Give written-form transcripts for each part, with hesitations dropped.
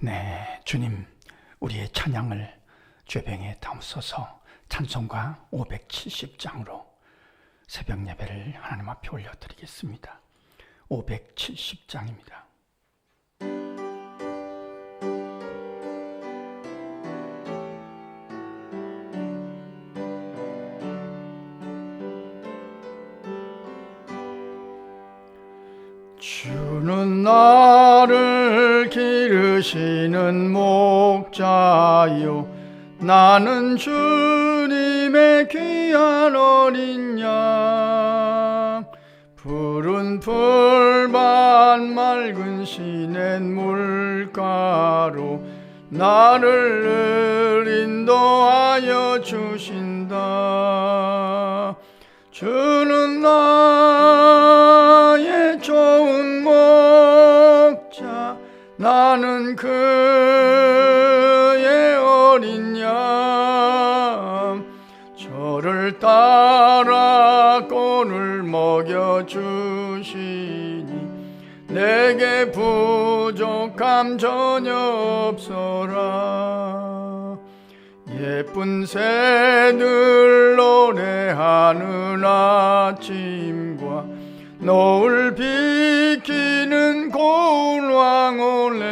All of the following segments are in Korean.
네, 주님, 우리의 찬양을 죄병에 담으소서. 찬송가 570장으로 새벽 예배를 하나님 앞에 올려드리겠습니다. 570장입니다. 주는 나를 기르시는 목자요, 나는 주님의 귀한 어린 양. 푸른 풀밭 맑은 시냇 물가로 나를 늘 인도하여 주신다. 주는 나의 좋은 목자, 나는 그의 어린 양. 저를 따라 꼴을 먹여주시니 내게 부족함 전혀 없어라. 예쁜 새들 노래하는 아침과 노을 비키는 고운 황홀에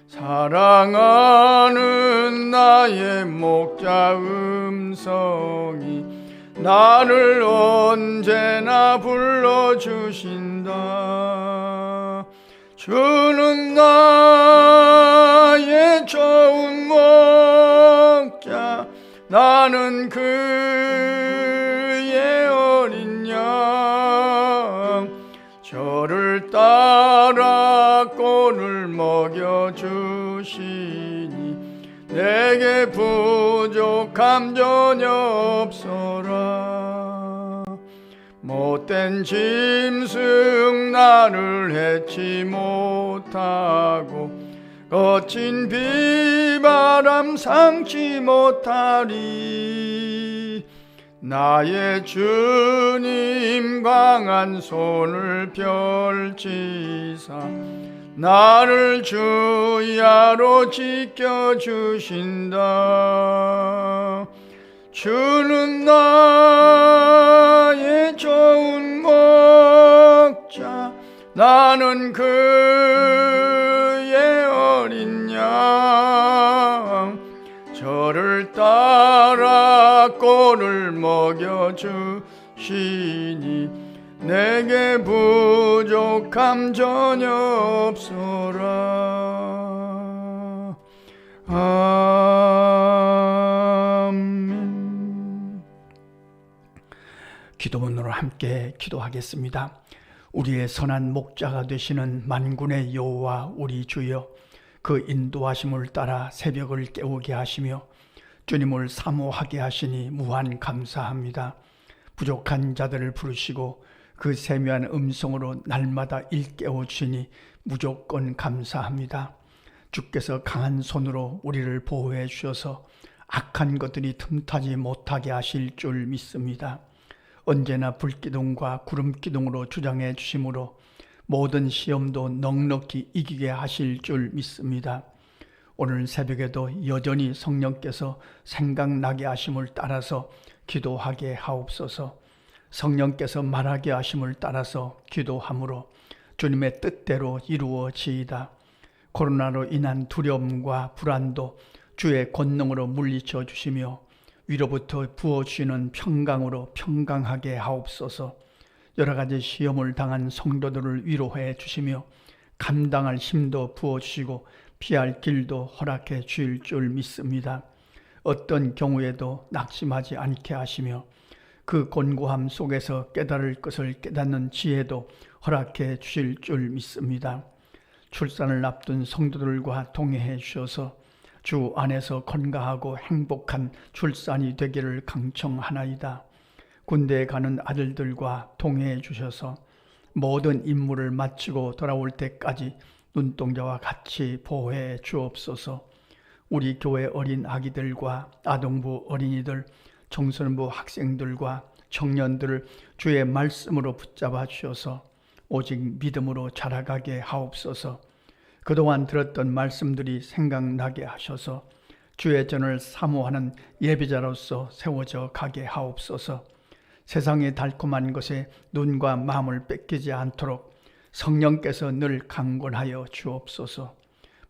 사랑하는 나의 목자 음성이 나를 언제나 불러주신다. 주는 나의 좋은 목자, 나는 그의 어린 양. 저를 따라 꼴을 먹여주시니 내게 부족함 전혀 없어라. 못된 짐승 나를 해치 못하고 거친 비바람 상치 못하리. 나의 주님 강한 손을 펼치사 나를 주야로 지켜주신다. 주는 나의 좋은 목자, 나는 그의 어린 양. 저를 따라 꼴을 먹여주시니 내게 부족함 전혀 없어라. 아멘. 기도문으로 함께 기도하겠습니다. 우리의 선한 목자가 되시는 만군의 여호와 우리 주여, 그 인도하심을 따라 새벽을 깨우게 하시며 주님을 사모하게 하시니 무한 감사합니다. 부족한 자들을 부르시고 그 세미한 음성으로 날마다 일깨워 주시니 무조건 감사합니다. 주께서 강한 손으로 우리를 보호해 주셔서 악한 것들이 틈타지 못하게 하실 줄 믿습니다. 언제나 불기둥과 구름기둥으로 주장해 주심으로 모든 시험도 넉넉히 이기게 하실 줄 믿습니다. 오늘 새벽에도 여전히 성령께서 생각나게 하심을 따라서 기도하게 하옵소서. 성령께서 말하게 하심을 따라서 기도함으로 주님의 뜻대로 이루어지이다. 코로나로 인한 두려움과 불안도 주의 권능으로 물리쳐 주시며 위로부터 부어주시는 평강으로 평강하게 하옵소서. 여러 가지 시험을 당한 성도들을 위로해 주시며 감당할 힘도 부어주시고 피할 길도 허락해 주실 줄 믿습니다. 어떤 경우에도 낙심하지 않게 하시며 그 곤고함 속에서 깨달을 것을 깨닫는 지혜도 허락해 주실 줄 믿습니다. 출산을 앞둔 성도들과 동행해 주셔서 주 안에서 건강하고 행복한 출산이 되기를 강청하나이다. 군대에 가는 아들들과 동행해 주셔서 모든 임무를 마치고 돌아올 때까지 눈동자와 같이 보호해 주옵소서. 우리 교회 어린 아기들과 아동부 어린이들, 청소년부 학생들과 청년들을 주의 말씀으로 붙잡아 주셔서 오직 믿음으로 자라가게 하옵소서. 그동안 들었던 말씀들이 생각나게 하셔서 주의 전을 사모하는 예비자로서 세워져 가게 하옵소서. 세상의 달콤한 것에 눈과 마음을 뺏기지 않도록 성령께서 늘 강권하여 주옵소서.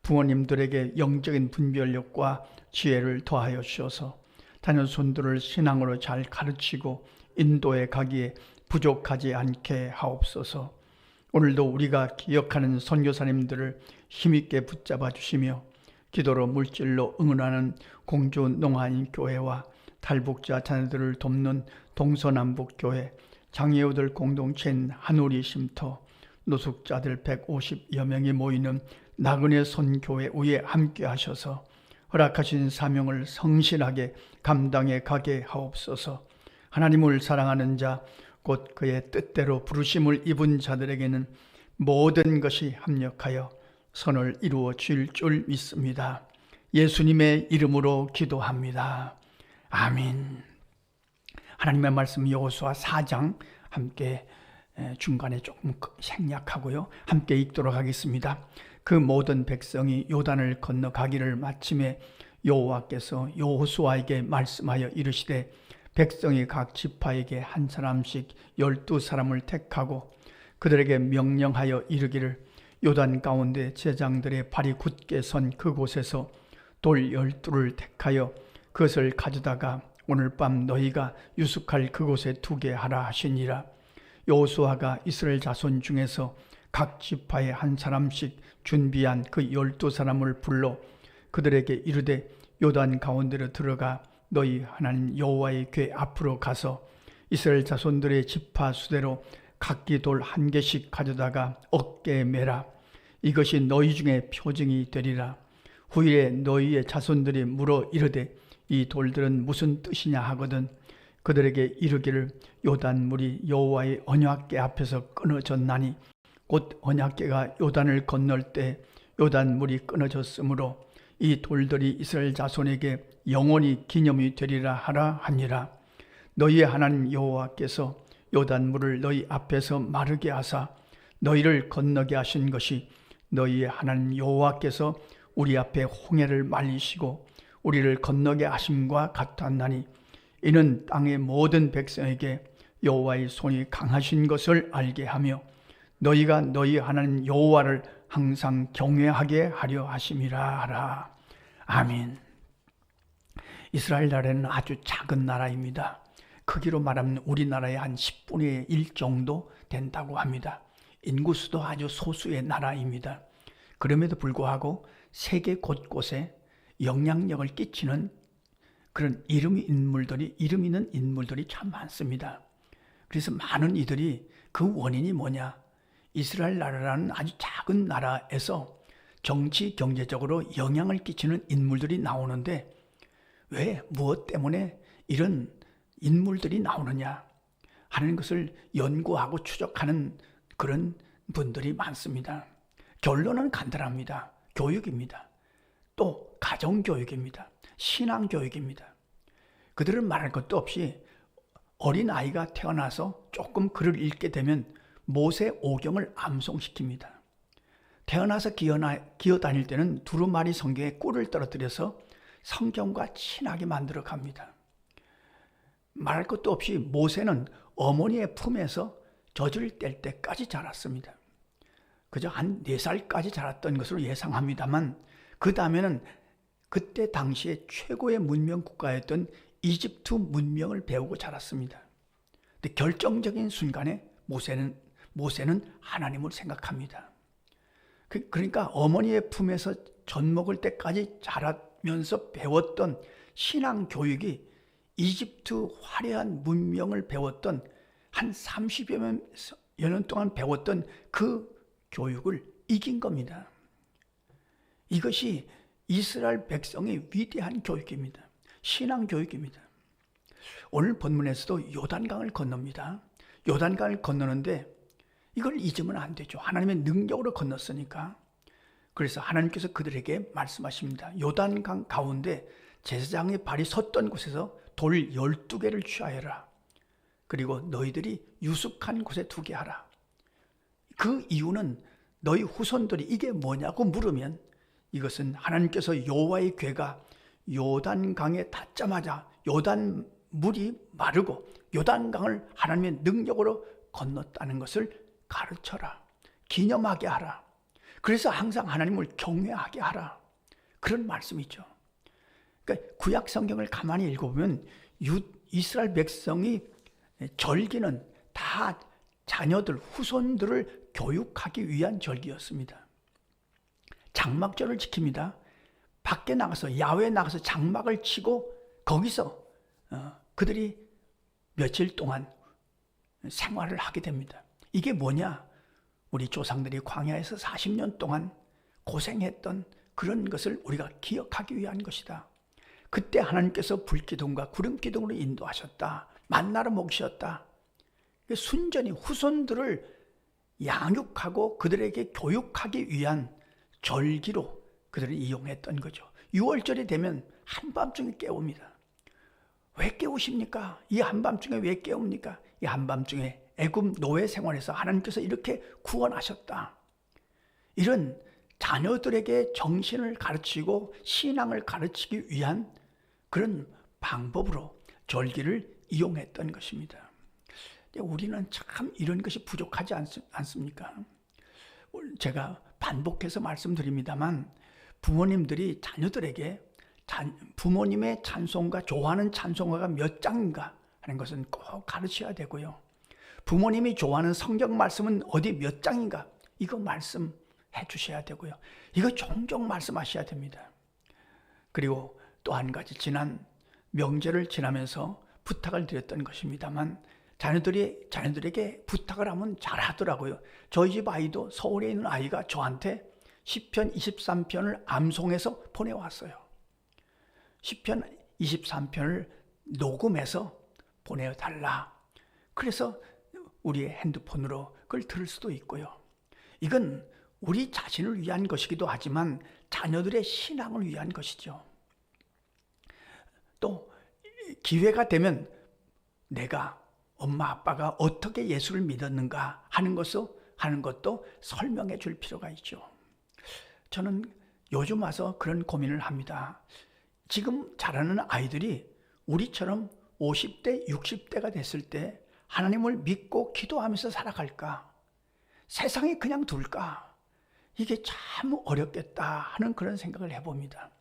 부모님들에게 영적인 분별력과 지혜를 더하여 주셔서 자녀손들을 신앙으로 잘 가르치고 인도해 가기에 부족하지 않게 하옵소서. 오늘도 우리가 기억하는 선교사님들을 힘있게 붙잡아 주시며 기도로 물질로 응원하는 공주 농한인교회와 탈북자 자녀들을 돕는 동서남북교회, 장애우들 공동체인 한우리 쉼터, 노숙자들 150여 명이 모이는 나그네 선교회 위에 함께 하셔서 허락하신 사명을 성실하게 감당해 가게 하옵소서. 하나님을 사랑하는 자, 곧 그의 뜻대로 부르심을 입은 자들에게는 모든 것이 합력하여 선을 이루어 줄 믿습니다. 예수님의 이름으로 기도합니다. 아멘. 하나님의 말씀 여호수아 4장 함께 중간에 조금 생략하고요. 함께 읽도록 하겠습니다. 그 모든 백성이 요단을 건너가기를 마침에 여호와께서 여호수아에게 말씀하여 이르시되 백성이 각 지파에게 한 사람씩 12사람을 택하고 그들에게 명령하여 이르기를 요단 가운데 제장들의 발이 굳게 선 그곳에서 돌 12를 택하여 그것을 가져다가 오늘 밤 너희가 유숙할 그곳에 두게 하라 하시니라. 여호수아가 이스라엘 자손 중에서 각 지파에 한 사람씩 준비한 그 12사람을 불러 그들에게 이르되 요단 가운데로 들어가 너희 하나님 여호와의 궤 앞으로 가서 이스라엘 자손들의 지파 수대로 각기 돌 1개씩 가져다가 어깨에 매라. 이것이 너희 중에 표징이 되리라. 후일에 너희의 자손들이 물어 이르되 이 돌들은 무슨 뜻이냐 하거든 그들에게 이르기를 요단물이 여호와의 언약궤 앞에서 끊어졌나니 곧 언약궤가 요단을 건널 때 요단물이 끊어졌으므로 이 돌들이 이스라엘 자손에게 영원히 기념이 되리라 하라 하니라. 너희의 하나님 여호와께서 요단물을 너희 앞에서 마르게 하사 너희를 건너게 하신 것이 너희의 하나님 여호와께서 우리 앞에 홍해를 말리시고 우리를 건너게 하심과 같았나니 이는 땅의 모든 백성에게 여호와의 손이 강하신 것을 알게 하며 너희가 너희 하나님 여호와를 항상 경외하게 하려 하심이라 하라. 아멘. 이스라엘 나라는 아주 작은 나라입니다. 크기로 말하면 우리나라의 한 10분의 1 정도 된다고 합니다. 인구수도 아주 소수의 나라입니다. 그럼에도 불구하고 세계 곳곳에 영향력을 끼치는 그런 이름 있는 인물들이 참 많습니다. 그래서 많은 이들이 그 원인이 뭐냐? 이스라엘 나라라는 아주 작은 나라에서 정치, 경제적으로 영향을 끼치는 인물들이 나오는데 왜, 무엇 때문에 이런 인물들이 나오느냐 하는 것을 연구하고 추적하는 그런 분들이 많습니다. 결론은 간단합니다. 교육입니다. 또 가정교육입니다. 신앙교육입니다. 그들은 말할 것도 없이 어린아이가 태어나서 조금 글을 읽게 되면 모세 오경을 암송시킵니다. 태어나서 기어다닐 때는 두루마리 성경에 꿀을 떨어뜨려서 성경과 친하게 만들어 갑니다. 말할 것도 없이 모세는 어머니의 품에서 젖을 뗄 때까지 자랐습니다. 그저 한 4살까지 자랐던 것으로 예상합니다만 그 다음에는 그때 당시에 최고의 문명 국가였던 이집트 문명을 배우고 자랐습니다. 근데 결정적인 순간에 모세는 하나님을 생각합니다. 그러니까 어머니의 품에서 젖 먹을 때까지 자라면서 배웠던 신앙 교육이 이집트 화려한 문명을 배웠던 한 30여 년 동안 배웠던 그 교육을 이긴 겁니다. 이것이 이스라엘 백성의 위대한 교육입니다. 신앙 교육입니다. 오늘 본문에서도 요단강을 건넙니다. 요단강을 건너는데 이걸 잊으면 안 되죠. 하나님의 능력으로 건넜으니까. 그래서 하나님께서 그들에게 말씀하십니다. 요단강 가운데 제사장의 발이 섰던 곳에서 돌 12개를 취하여라. 그리고 너희들이 유숙한 곳에 두게 하라. 그 이유는 너희 후손들이 이게 뭐냐고 물으면 이것은 하나님께서 여호와의 궤가 요단강에 닿자마자 요단 물이 마르고 요단강을 하나님의 능력으로 건넜다는 것을 가르쳐라. 기념하게 하라. 그래서 항상 하나님을 경외하게 하라. 그런 말씀이죠. 그러니까 구약 성경을 가만히 읽어보면 이스라엘 백성이 절기는 다 자녀들, 후손들을 교육하기 위한 절기였습니다. 장막절을 지킵니다. 밖에 나가서 야외에 나가서 장막을 치고 거기서 그들이 며칠 동안 생활을 하게 됩니다. 이게 뭐냐? 우리 조상들이 광야에서 40년 동안 고생했던 그런 것을 우리가 기억하기 위한 것이다. 그때 하나님께서 불기둥과 구름기둥으로 인도하셨다. 만나로 먹이셨다. 순전히 후손들을 양육하고 그들에게 교육하기 위한 절기로 그들을 이용했던 거죠. 6월절이 되면 한밤중에 깨웁니다. 왜 깨우십니까? 이 한밤중에 왜 깨웁니까? 이 한밤중에 애굽 노예 생활에서 하나님께서 이렇게 구원하셨다. 이런 자녀들에게 정신을 가르치고 신앙을 가르치기 위한 그런 방법으로 절기를 이용했던 것입니다. 우리는 참 이런 것이 부족하지 않습니까? 제가 반복해서 말씀드립니다만 부모님들이 자녀들에게 부모님의 찬송가, 좋아하는 찬송가가 몇 장인가 하는 것은 꼭 가르쳐야 되고요. 부모님이 좋아하는 성경 말씀은 어디 몇 장인가 이거 말씀해 주셔야 되고요. 이거 종종 말씀하셔야 됩니다. 그리고 또 한 가지 지난 명절을 지나면서 부탁을 드렸던 것입니다만 자녀들에게 부탁을 하면 잘하더라고요. 저희 집 아이도 서울에 있는 아이가 저한테 시편 23편을 암송해서 보내왔어요. 시편 23편을 녹음해서 보내달라. 그래서 우리의 핸드폰으로 그걸 들을 수도 있고요. 이건 우리 자신을 위한 것이기도 하지만 자녀들의 신앙을 위한 것이죠. 또 기회가 되면 내가 엄마 아빠가 어떻게 예수를 믿었는가 하는 것도 설명해 줄 필요가 있죠. 저는 요즘 와서 그런 고민을 합니다. 지금 자라는 아이들이 우리처럼 50대, 60대가 됐을 때 하나님을 믿고 기도하면서 살아갈까? 세상에 그냥 둘까? 이게 참 어렵겠다 하는 그런 생각을 해봅니다.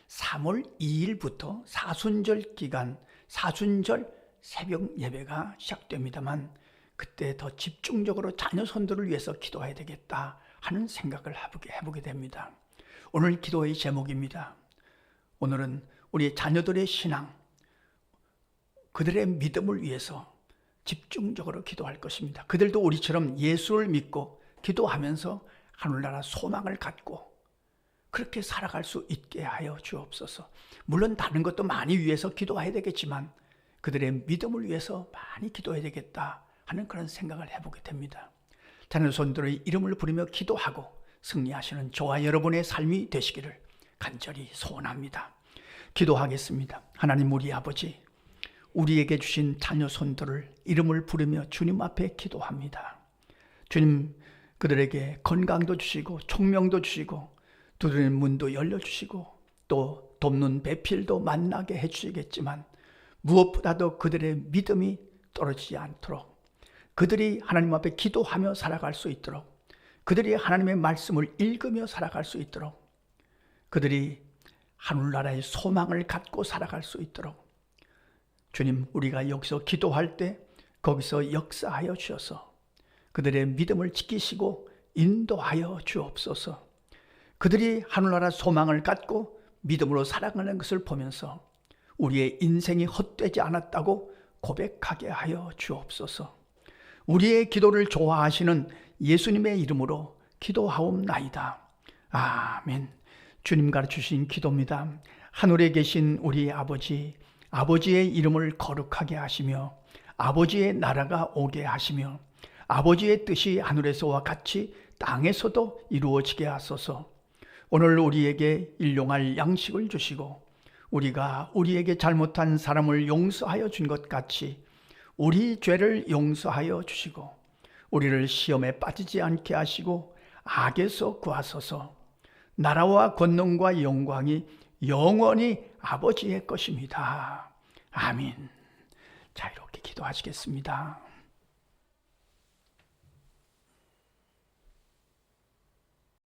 3월 2일부터 사순절 기간, 사순절 새벽 예배가 시작됩니다만 그때 더 집중적으로 자녀 손들을 위해서 기도해야 되겠다 하는 생각을 해보게 됩니다. 오늘 기도의 제목입니다. 오늘은 우리 자녀들의 신앙, 그들의 믿음을 위해서 집중적으로 기도할 것입니다. 그들도 우리처럼 예수를 믿고 기도하면서 하늘나라 소망을 갖고 그렇게 살아갈 수 있게 하여 주옵소서. 물론 다른 것도 많이 위해서 기도해야 되겠지만 그들의 믿음을 위해서 많이 기도해야 되겠다 하는 그런 생각을 해보게 됩니다. 자녀 손들의 이름을 부르며 기도하고 승리하시는 저와 여러분의 삶이 되시기를 간절히 소원합니다. 기도하겠습니다. 하나님 우리 아버지, 우리에게 주신 자녀 손들을 이름을 부르며 주님 앞에 기도합니다. 주님, 그들에게 건강도 주시고 총명도 주시고 두드리는 문도 열려주시고 또 돕는 배필도 만나게 해주시겠지만 무엇보다도 그들의 믿음이 떨어지지 않도록 그들이 하나님 앞에 기도하며 살아갈 수 있도록 그들이 하나님의 말씀을 읽으며 살아갈 수 있도록 그들이 하늘나라의 소망을 갖고 살아갈 수 있도록 주님, 우리가 여기서 기도할 때 거기서 역사하여 주셔서 그들의 믿음을 지키시고 인도하여 주옵소서. 그들이 하늘나라 소망을 갖고 믿음으로 살아가는 것을 보면서 우리의 인생이 헛되지 않았다고 고백하게 하여 주옵소서. 우리의 기도를 좋아하시는 예수님의 이름으로 기도하옵나이다. 아멘. 주님 가르치신 기도입니다. 하늘에 계신 우리 아버지, 아버지의 이름을 거룩하게 하시며 아버지의 나라가 오게 하시며 아버지의 뜻이 하늘에서와 같이 땅에서도 이루어지게 하소서. 오늘 우리에게 일용할 양식을 주시고 우리가 우리에게 잘못한 사람을 용서하여 준 것 같이 우리 죄를 용서하여 주시고 우리를 시험에 빠지지 않게 하시고 악에서 구하소서. 나라와 권능과 영광이 영원히 아버지의 것입니다. 아멘. 자, 이렇게 기도하시겠습니다.